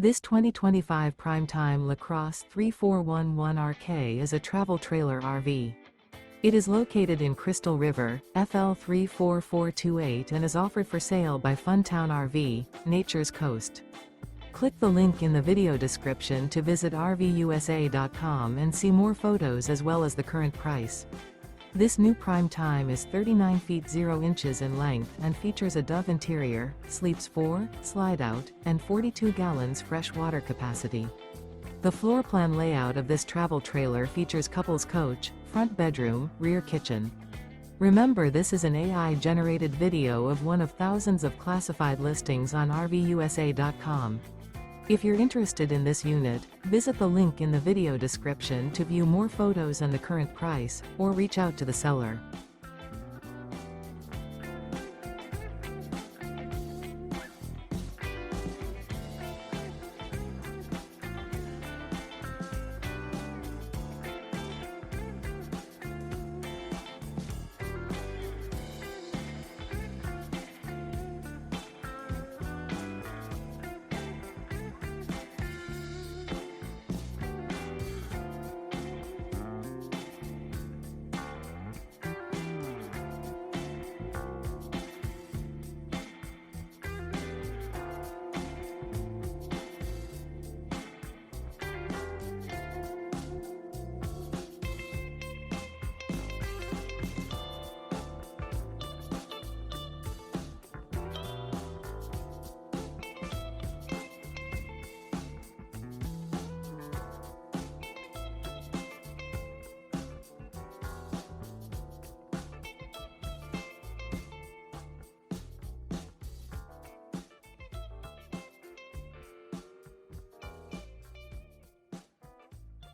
This 2025 Prime Time LaCrosse 3411RK is a travel trailer RV. It is located in Crystal River, FL 34428 and is offered for sale by Funtown RV, Nature's Coast. Click the link in the video description to visit RVUSA.com and see more photos as well as the current price. This new Prime Time is 39 feet 0 inches in length and features a Dove interior, sleeps 4, slide-out, and 42 gallons fresh water capacity. The floor plan layout of this travel trailer features couples coach, front bedroom, rear kitchen. Remember, this is an AI-generated video of one of thousands of classified listings on RVUSA.com. If you're interested in this unit, visit the link in the video description to view more photos and the current price, or reach out to the seller.